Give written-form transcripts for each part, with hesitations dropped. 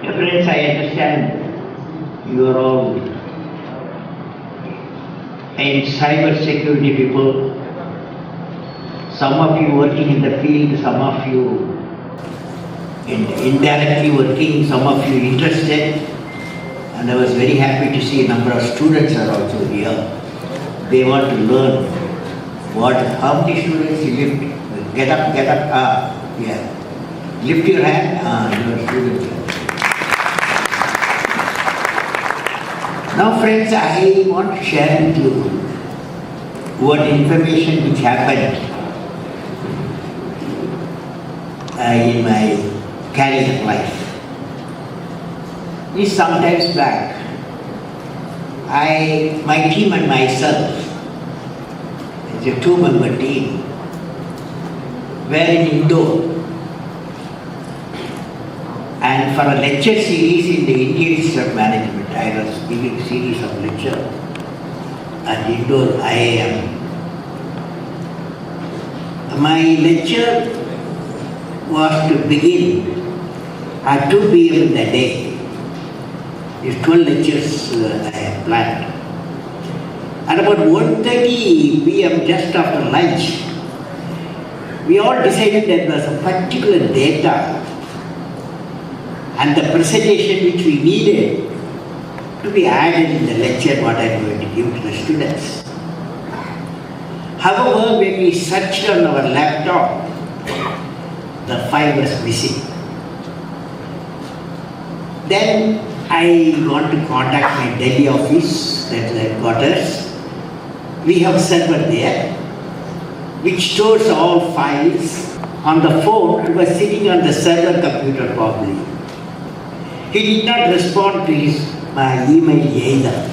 Friends, I understand you are all in cyber security people. Some of you working in the field, some of you indirectly working, some of you interested. And I was very happy to see a number of students are also here. They want to learn how many students you lift? Get up, yeah. Lift your hand, you are student. Now friends, I want to share with you one information which happened in my career life. Sometimes back, my team and myself, it's a 2-member team, were in Indore. And for a lecture series in the Indian System Management, I was giving a series of lecture at Indore IIM. My lecture was to begin at 2 p.m. in the day. These 12 lectures I had planned. At about 1:30 p.m., just after lunch, we all decided that there was a particular data and the presentation which we needed to be added in the lecture what I am going to give to the students. However, when we searched on our laptop, the file was missing. Then I want to contact my Delhi office, that's the headquarters. We have a server there which stores all files. On the phone, he was sitting on the server computer probably. He did not respond to my email either.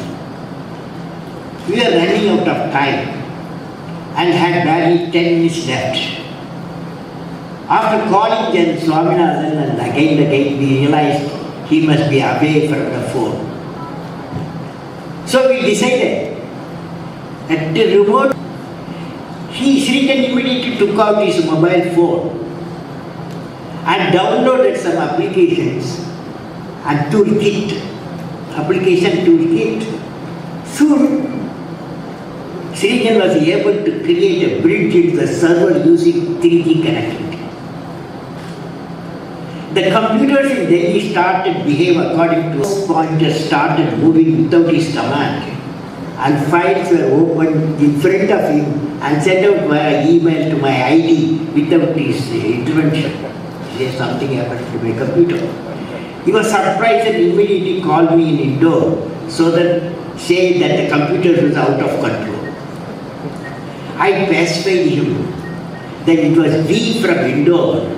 We were running out of time and had barely 10 minutes left. After calling Jan Swaminathan and again, we realized he must be away from the phone. So we decided at the remote, Srijan immediately took out his mobile phone and downloaded some applications and application toolkit. Soon, Srijan was able to create a bridge into the server using 3G connectivity. The computers in Delhi started behave according to his pointers, started moving without his command, and files were opened in front of him and sent out via email to my ID without his intervention. There's something happened to my computer. He was surprised and immediately called me in Indore saying that the computer was out of control. I pacified him that it was we from Indore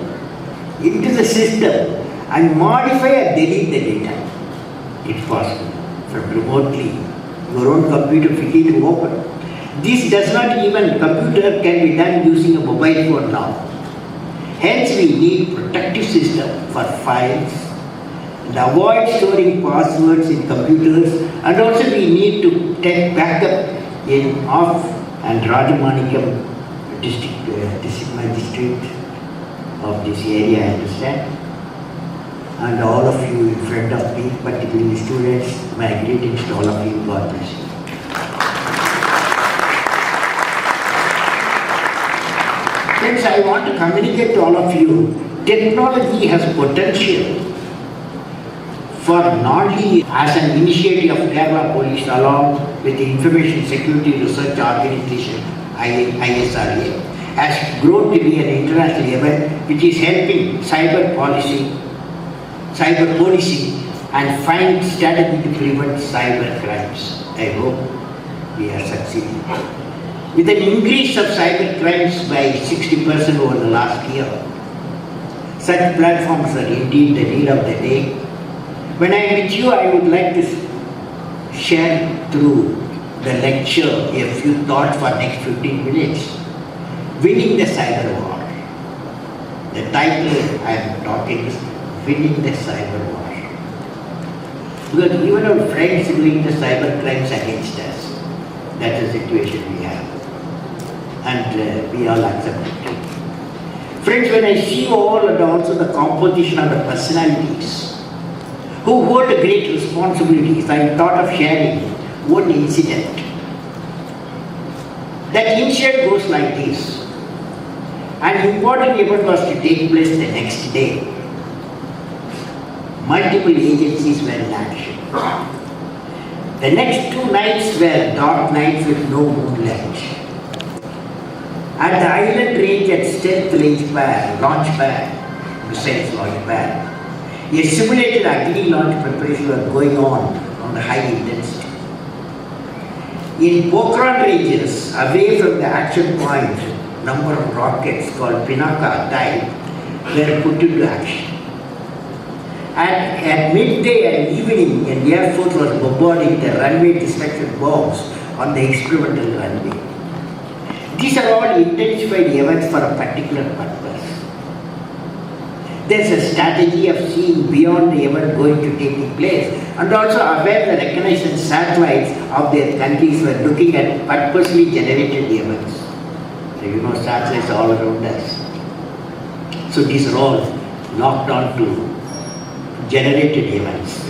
into the system and modify or delete the data. If possible, from remotely, your own computer free to open. This does not even, computer can be done using a mobile phone now. Hence we need protective system for files and avoid storing passwords in computers, and also we need to take backup in off and Rajamanikam district magistrate of this area, I understand. And all of you in front of me, particularly students, my greetings to all of you. God bless you. Friends, I want to communicate to all of you, technology has potential for not only as an initiative of Kerala Police along with the Information Security Research Organization, ISRA, has grown to be an international event which is helping cyber policing and find strategy to prevent cyber crimes. I hope we are succeeding. With an increase of cyber crimes by 60% over the last year, such platforms are indeed the need of the day. When I am with you, I would like to share through the lecture a few thoughts for next 15 minutes. Winning the cyber war. The title I am talking is Winning the Cyber War. Because even our friends doing the cyber crimes against us, that's the situation we have. And we all accept it. Friends, when I see all and also the composition of the personalities who hold great responsibilities, I thought of sharing one incident. That incident goes like this. An important event was to take place the next day. Multiple agencies were in action. The next 2 nights were dark nights with no moonlight. At the island range at stealth launch pad, missiles launch pad, a simulated Agni launch preparation was going on the high intensity. In Pokhran ranges, away from the action point, number of rockets called Pinaka type were put into action. At midday and evening, an Air Force was bombarding the runway destruction bombs on the experimental runway. These are all intensified events for a particular purpose. There's a strategy of seeing beyond the event going to take place, and also aware the recognized satellites of their countries were looking at purposely generated events. So you know satellites all around us. So these are all locked on to generated events.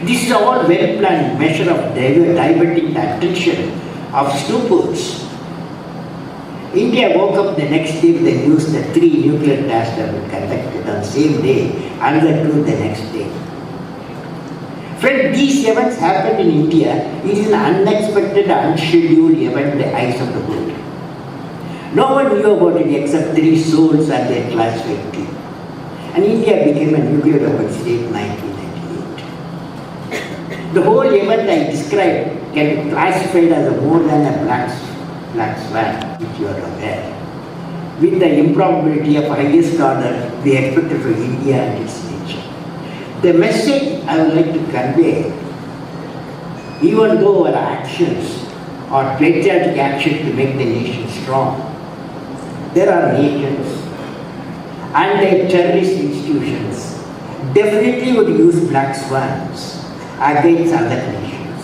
This is all well-planned measure of diverting the attention of snoopers. India woke up the next day with the news that 3 nuclear tests have been conducted on the same day, another 2 the next day. Friend, these events happened in India. It is an unexpected, unscheduled event in the eyes of the world. No one knew about it except 3 souls and their classified team. And India became a nuclear weapon state in 1998. The whole event I described can be classified as more than a black swan, which you are aware. With the improbability of highest order we expected from India and its nature. The message I would like to convey, even though our actions or patriotic action to make the nation strong. There are nations and their terrorist institutions definitely would use black swans against other nations,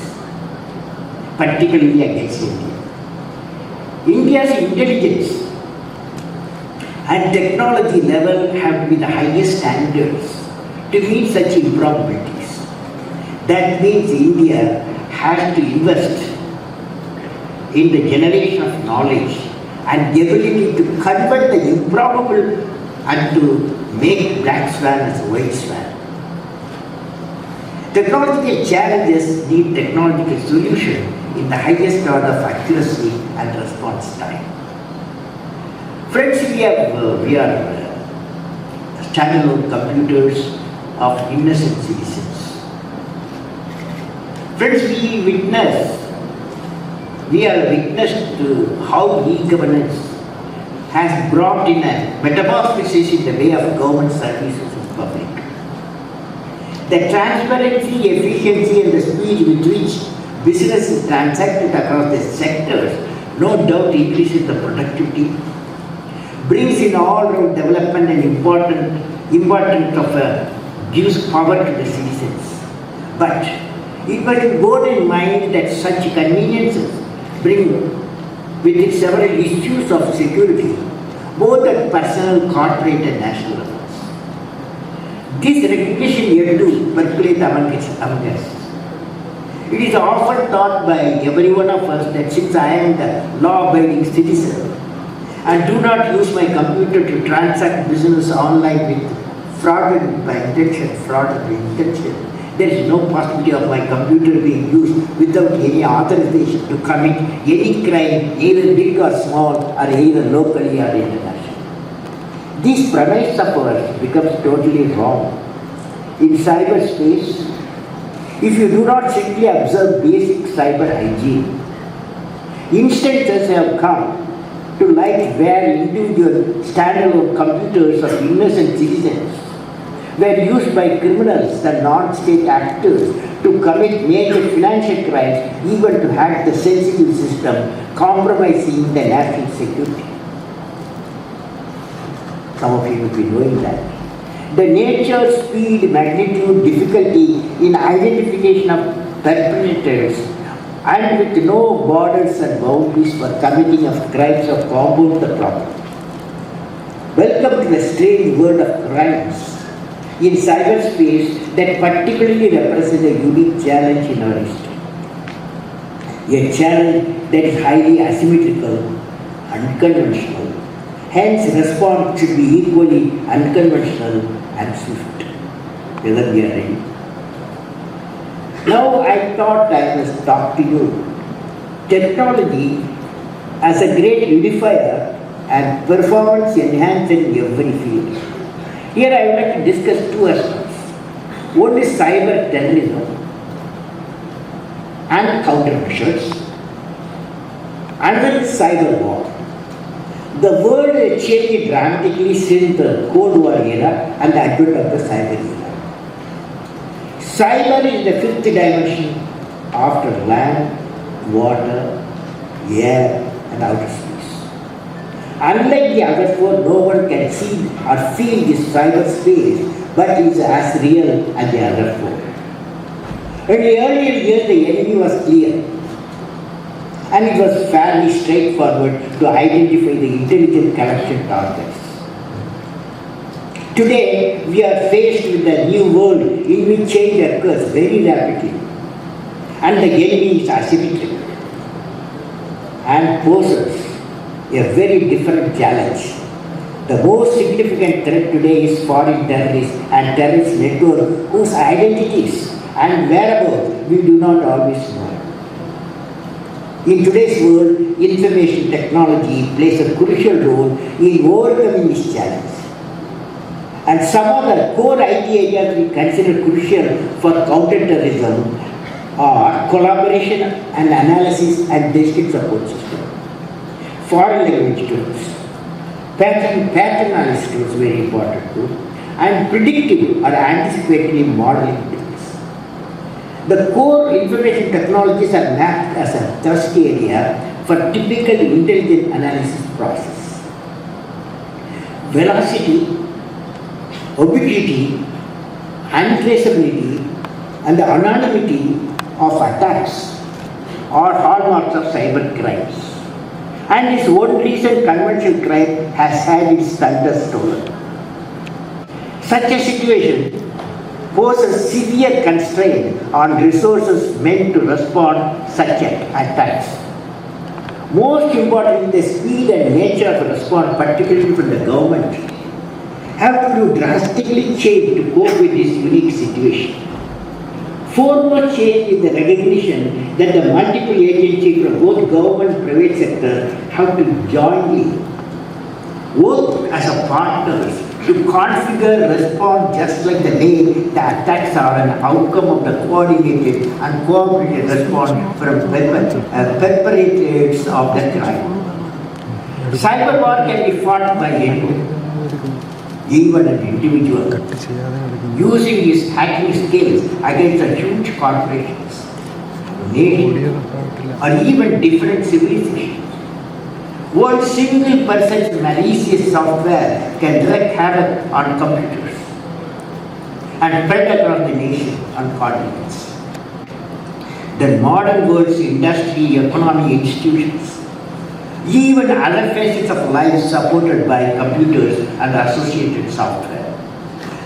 particularly against India. India's intelligence and technology level have to be the highest standards to meet such improbabilities. That means India has to invest in the generation of knowledge and the ability to convert the improbable and to make black swan as a white swan. Technological challenges need technological solution in the highest order of accuracy and response time. Friends, we are standalone computers of innocent citizens. Friends, we are witness to how e-governance has brought in a metamorphosis in the way of government services in public. The transparency, efficiency and the speed with which business is transacted across the sectors no doubt increases the productivity, brings in all-round development and importance of gives power to the citizens. But it must be borne in mind that such conveniences bring with it several issues of security, both at personal, corporate and national levels. This recognition yet to percolate among us. It is often thought by every one of us that since I am the law-abiding citizen and do not use my computer to transact business online with fraudulent intention, there is no possibility of my computer being used without any authorization to commit any crime, either big or small, or either locally or internationally. This premise of ours becomes totally wrong. In cyberspace, if you do not simply observe basic cyber hygiene, instances have come to light where individual standalone computers of innocent citizens were used by criminals and non-state actors to commit major financial crimes, even to hack the sensitive system, compromising the national security. Some of you will be knowing that. The nature, speed, magnitude, difficulty in identification of perpetrators and with no borders and boundaries for committing of crimes of compound the problem. Welcome to the strange world of crimes in cyberspace that particularly represents a unique challenge in our history. A challenge that is highly asymmetrical, unconventional. Hence, response should be equally unconventional and swift. Whether we are ready. Now, I thought I must talk to you. Technology as a great unifier and performance enhancer in every field. Here I would like to discuss two aspects. One is cyber terrorism and countermeasures. Another is cyber war. The world has changed dramatically since the Cold War era and the advent of the cyber era. Cyber is the fifth dimension after land, water, air and outer space. Unlike the other four, no one can see or feel this cyberspace, but is as real as the other four. In the earlier years, the enemy was clear, and it was fairly straightforward to identify the intelligent collection targets. Today, we are faced with a new world in which change occurs very rapidly, and the enemy is asymmetric and poses a very different challenge. The most significant threat today is foreign terrorists and terrorist networks whose identities and whereabouts we do not always know. In today's world, information technology plays a crucial role in overcoming this challenge. And some of the core IT areas we consider crucial for counterterrorism are collaboration and analysis and district support system, foreign language tools, pattern analysis tools, very important too, and predictive or anticipatory modeling tools. The core information technologies are mapped as a thrust area for typical intelligent analysis process. Velocity, ubiquity, untraceability, and the anonymity of attacks are hallmarks of cyber crimes. And its one recent conventional crime has had its thunder stolen. Such a situation poses severe constraint on resources meant to respond such attacks. Most importantly, the speed and nature of the response, particularly from the government, have to drastically change to cope with this unique situation. Foremost change is the recognition that the multiple agencies from both government and private sector have to jointly work as a partners to configure response just like the way the attacks are an outcome of the coordinated and cooperated response from perpetrators of the crime. Cyber war can be fought by anyone, even an individual, using his hacking skills against the huge corporations, nations, or even different civilizations. One single person's malicious software can wreak havoc on computers and spread across the nation and continents. The modern world's industry, economy, institutions, even other facets of life supported by computers and associated software.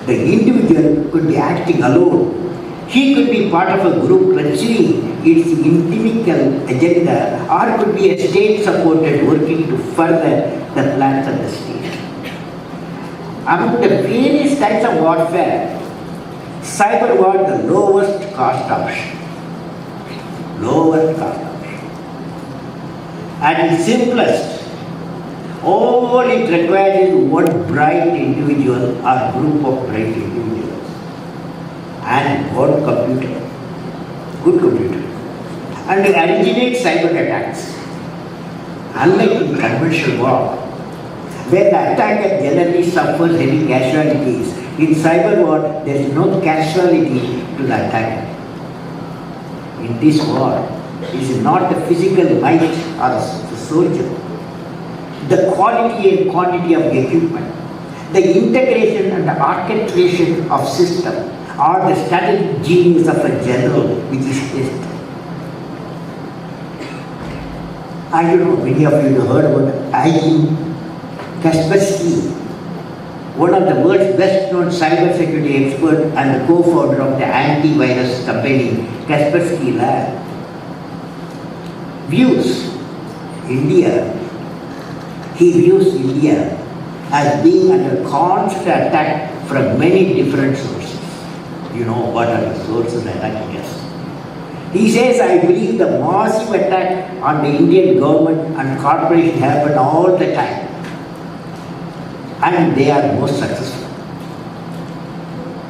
The individual could be acting alone. He could be part of a group pursuing its inimical agenda, or could be a state-supported working to further the plans of the state. Among the various types of warfare, cyber war is the lowest cost option. Lowest cost option. At its simplest, all it requires is one bright individual or group of bright individuals and one computer, good computer, and it originates cyber attacks. Unlike in conventional war, where the attacker generally suffers heavy casualties, in cyber war there is no casualty to the attacker. In this war, it is not the physical might or the soldier, the quality and quantity of equipment, the integration and the orchestration of system, or the strategic genius of a general which is tested. I don't know, many of you have heard about I.P. Kaspersky, one of the world's best known cyber security expert and the co-founder of the antivirus company Kaspersky Lab. He views India as being under constant attack from many different sources. You know what are the sources attacking us? He says, I believe the massive attack on the Indian government and corporation happen all the time. And they are most successful.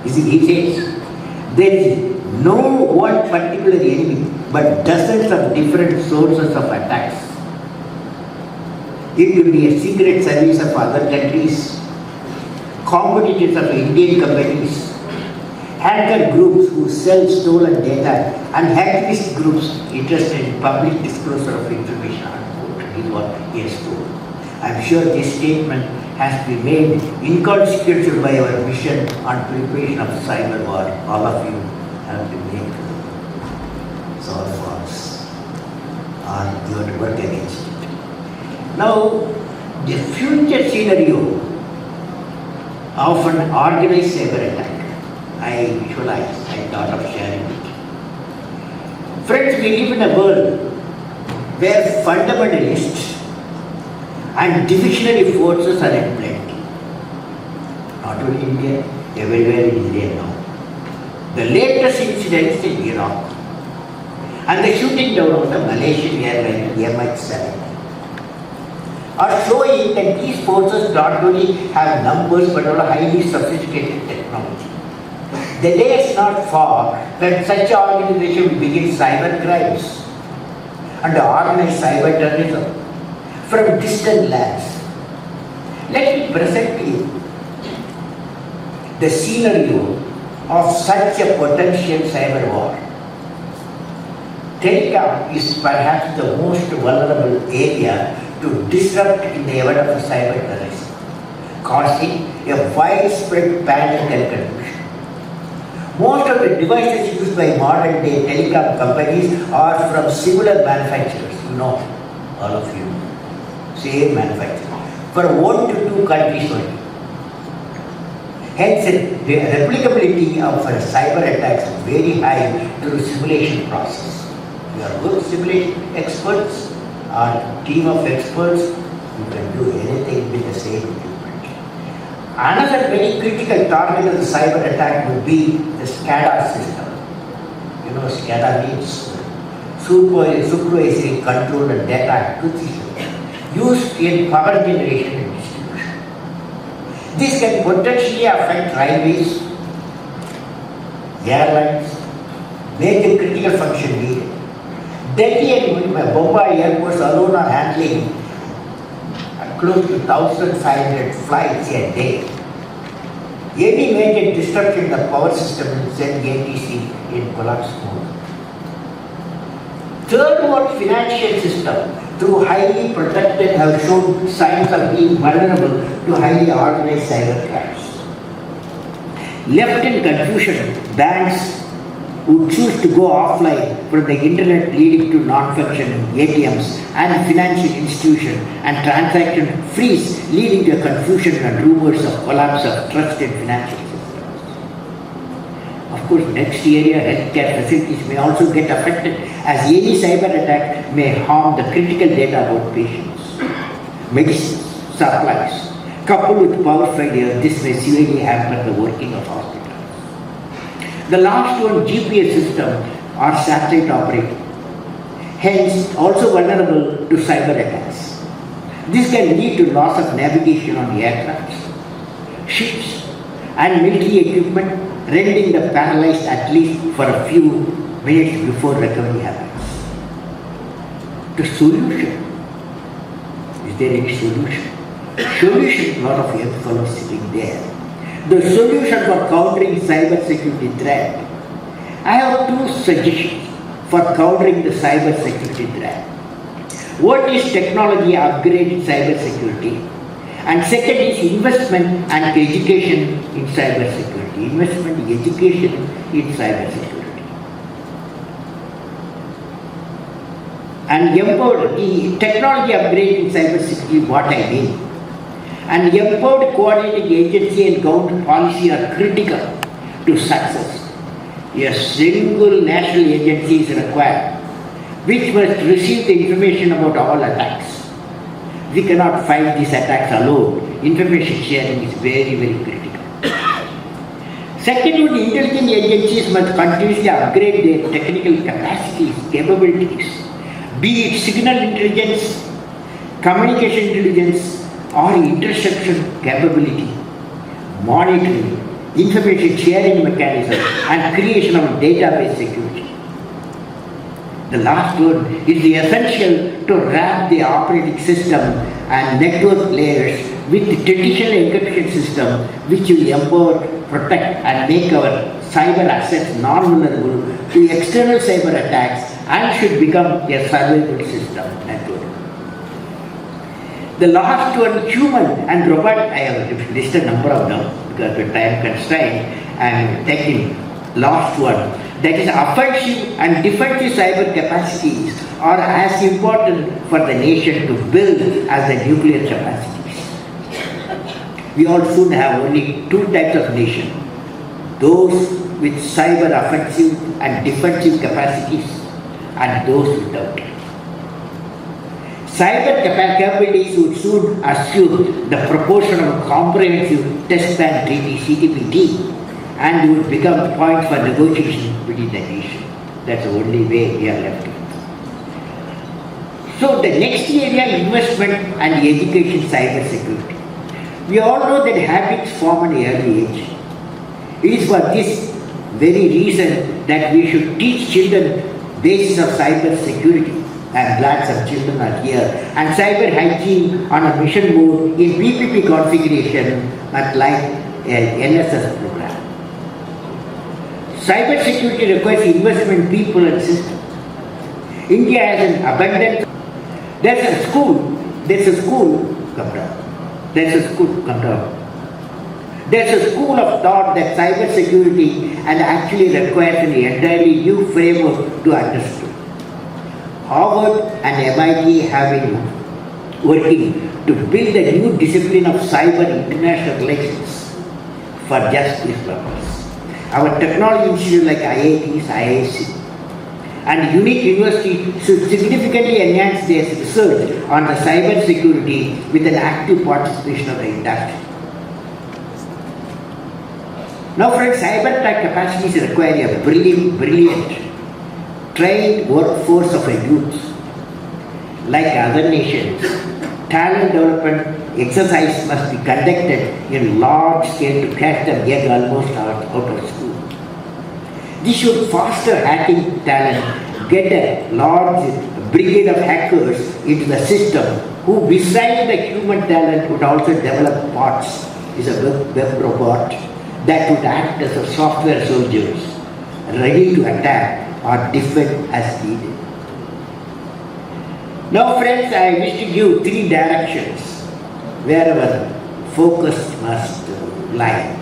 You see, he says, there is no one particular enemy, but dozens of different sources of attacks. It could be a secret service of other countries, competitors of Indian companies, hacker groups who sell stolen data, and hacktivist groups interested in public disclosure of information. Is what he has told. I am sure this statement has been made inconsequential by our mission on preparation of cyber war. All of you have to make solve forms or you have to work against it. Now, the future scenario of an organized cyber attack, I visualized, I thought of sharing it. Friends, we live in a world where fundamentalists and divisionary forces are in plenty. Not only India, everywhere in India now. The latest incidents in Iraq and the shooting down of the Malaysian airline MH17 are showing that these forces not only have numbers but also highly sophisticated technology. The day is not far when such an organization will begin cyber crimes and organize cyber terrorism from distant lands. Let me present to you the scenario of such a potential cyber war. Telecom is perhaps the most vulnerable area to disrupt in the event of a cyber terrorism, causing a widespread panic and confusion. Most of the devices used by modern day telecom companies are from similar manufacturers, all of you, same manufacturer, for 1 to 2 countries only. Hence, the replicability of cyber attacks is very high through simulation process. You are good simulation experts or team of experts, you can do anything with the same equipment. Another very critical target of the cyber attack would be the SCADA system. SCADA means supervisory control and data acquisition used in power generation and distribution. This can potentially affect railways, airlines, major critical function needed. Delhi and Bombay airports alone are handling close to 1,500 flights a day. Any major disruption in the power system will send ATC in collapse mode. Third one, financial system, through highly protected, have shown signs of being vulnerable to highly organized cyber crimes. Left in confusion, banks would choose to go offline from the internet, leading to non-functioning ATMs and financial institutions, and transaction freeze, leading to confusion and rumors of collapse of trust in financial systems. Of course, next area, healthcare facilities may also get affected, as any cyber attack may harm the critical data about patients. Medicines, supplies, coupled with power failure, this may severely hamper the working of hospitals. The last one, GPS system or satellite operated, hence also vulnerable to cyber attacks. This can lead to loss of navigation on aircrafts, ships and military equipment, rendering the paralyzed at least for a few minutes before recovery happens. The solution, is there any solution? Solution, a lot of young fellows sitting there. The solution for countering cyber security threat. I have 2 suggestions for countering the cyber security threat. One is technology upgrade in cyber security, and second is investment and education in cyber security. Investment and education in cyber security. And empowered, the technology upgrade in cyber security, what I mean. And empowered coordinating agency and government policy are critical to success. A single national agency is required, which must receive the information about all attacks. We cannot fight these attacks alone. Information sharing is very, very critical. Second, the intelligence agencies must continuously upgrade their technical capacities, capabilities, be it signal intelligence, communication intelligence, or interception capability, monitoring, information sharing mechanism, and creation of database security. The last one is the essential to wrap the operating system and network layers with the traditional encryption system, which will empower, protect, and make our cyber assets non-vulnerable to external cyber attacks and should become a survivable system network. The last one, human and robot, I have listed a number of them because of time constraint. I am taking last one. That is, offensive and defensive cyber capacities are as important for the nation to build as the nuclear capacities. We all soon have only 2 types of nation: those with cyber offensive and defensive capacities, and those without. Cyber capabilities would soon assume the proportion of comprehensive test ban treaty CTBT and would become a point for negotiation within the nation. That's the only way we are left with. So the next area, investment and education cyber security. We all know that habits form at an early age. It is for this very reason that we should teach children basis of cyber security. I am glad some children are here. And cyber hygiene on a mission mode in PPP configuration at like NSS program. Cyber security requires investment in people and systems. India has an abundance. There's a school, come down. There's a school, come down. There's a school of thought that cyber security and actually requires an entirely new framework to understand. Harvard and MIT have been working to build a new discipline of cyber international relations for just this purpose. Our technology institutes like IITs, IIC, and unique universities should significantly enhance their research on the cyber security with an active participation of the industry. Now friends, cyber attack capacities require a brilliant, trained workforce of a youth. Like other nations, talent development exercise must be conducted in large scale to catch them young almost out of school. This should foster hacking talent, get a large brigade of hackers into the system who besides the human talent would also develop bots, is a web robot that would act as a software soldiers ready to attack or defend as needed. Now friends, I wish to give 3 directions where our focus must lie.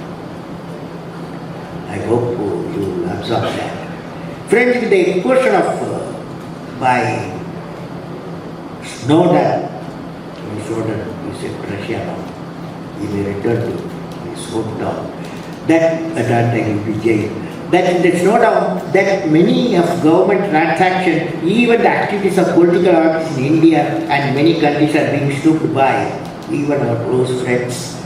I hope you will absorb that. Friends, with the incursion of by Snowden is in Russia now. He may return to his hometown. That A.P.J. That it's no doubt that many of government transactions, even the activities of political artists in India and many countries are being snooped by. Even our close friends,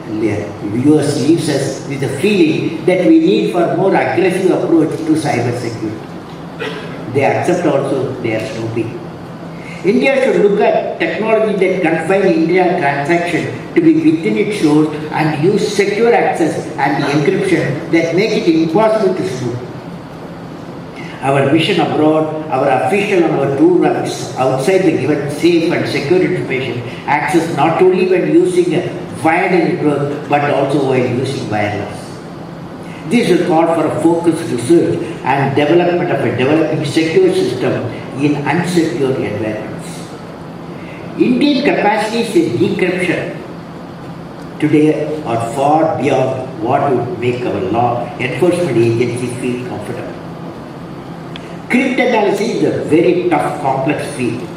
viewers leaves us with the feeling that we need for more aggressive approach to cyber security. They accept also they are snooping. India should look at technology that confine India transaction to be within its shores and use secure access and encryption that make it impossible to snoop. Our mission abroad, our official and our tour outside the given safe and secure information access not only when using a wired network but also while using wireless. This will call for a focused research and development of a developing secure system in unsecure environments. Indian capacities in decryption today are far beyond what would make our law enforcement agency feel comfortable. Cryptanalysis is a very tough, complex field.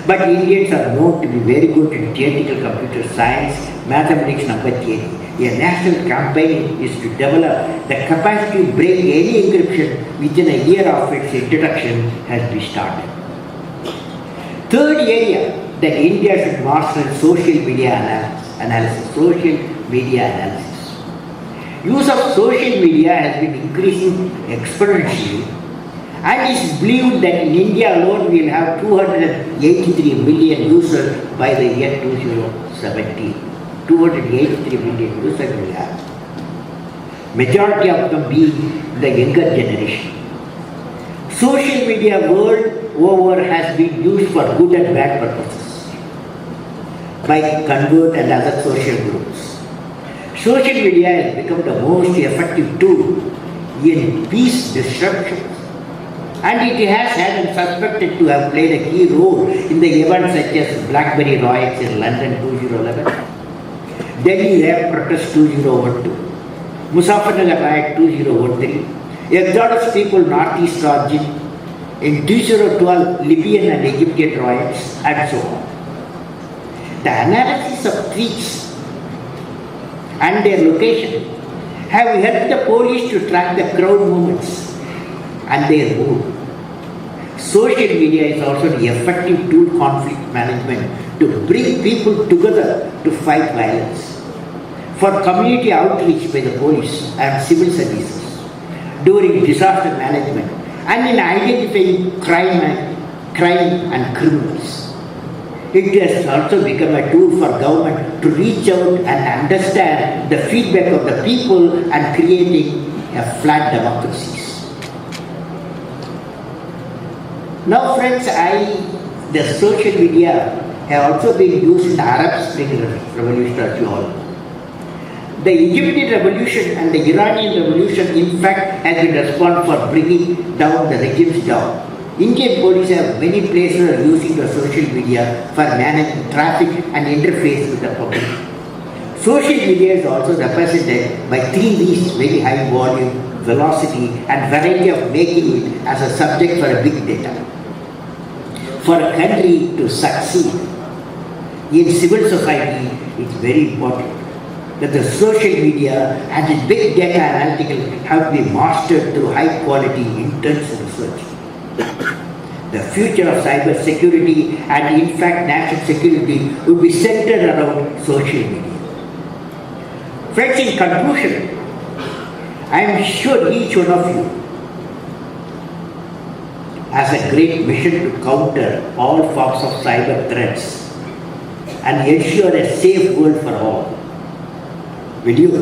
But Indians are known to be very good in theoretical computer science, mathematics, number theory. A national campaign is to develop the capacity to break any encryption within a year of its introduction has been started. Third area that India should master is social media analysis. Use of social media has been increasing exponentially, and it is believed that in India alone we will have 283 million users by the year 2017. 283 million users will have. Majority of them being the younger generation. Social media world over has been used for good and bad purposes by convert and other social groups. Social media has become the most effective tool in peace disruption, and it has had and suspected to have played a key role in the events such as Blackberry riots in London 2011, Delhi rap protest 2012, Muzaffarnagar riot 2013, exodus people northeast origin in 2012 Libyan and Egyptian riots, and so on. The analysis of threats and their location have helped the police to track the crowd movements and their mood. Social media is also an effective tool for conflict management to bring people together to fight violence, for community outreach by the police and civil services during disaster management, and in identifying crime and criminals. It has also become a tool for government to reach out and understand the feedback of the people and creating a flat democracies. Now friends, the social media have also been used in the Arab Spring Revolution, as you all know. The Egyptian revolution and the Iranian revolution in fact has been responsible for bringing down the regimes down. Indian police have many places are using the social media for managing traffic and interface with the public. Social media is also represented by 3 V's: very high volume, velocity, and variety of making it as a subject for a big data. For a country to succeed in civil society, it's very important that the social media and the big data analytical have to be mastered through high quality intense research. The future of cyber security and in fact national security would be centered around social media. Friends, in conclusion, I am sure each one of you has a great mission to counter all forms of cyber threats and ensure a safe world for all. Will you?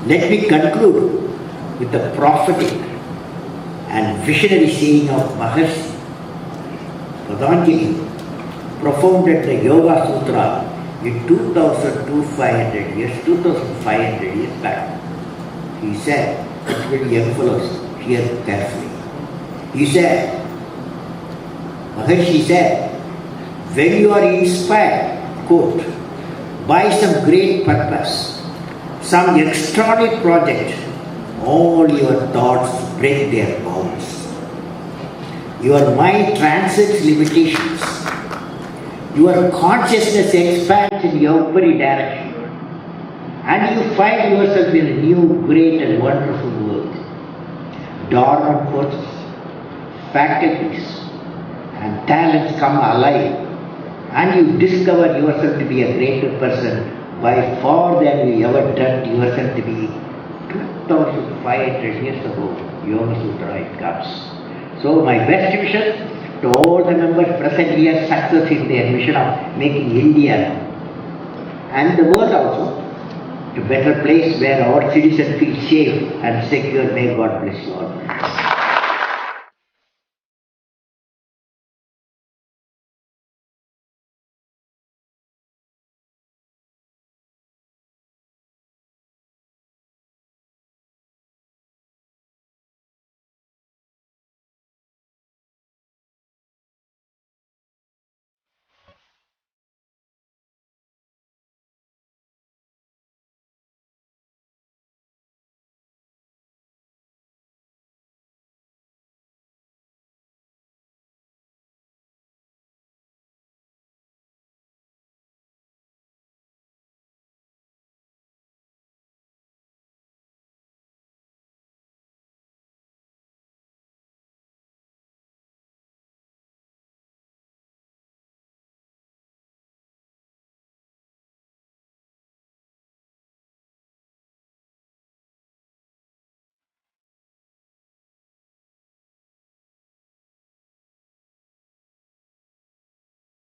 Let me conclude with the prophetic and visionary saying of Maharishi Patanjali, propounded the Yoga Sutra in 2500 years back. He said, very young fellows, hear carefully. He said, Maharishi said, when you are inspired, quote, by some great purpose, some extraordinary project, all your thoughts break their bounds. Your mind transcends limitations. Your consciousness expands in every direction. And you find yourself in a new, great and wonderful world. Dormant forces, faculties and talents come alive, and you discover yourself to be a greater person by far than you ever dreamt yourself to be. 2500 years ago, Yoga Sutra it comes. So my best wishes to all the members present here, success in their mission of making India and the world also a better place where our citizens feel safe and secure. May God bless you all.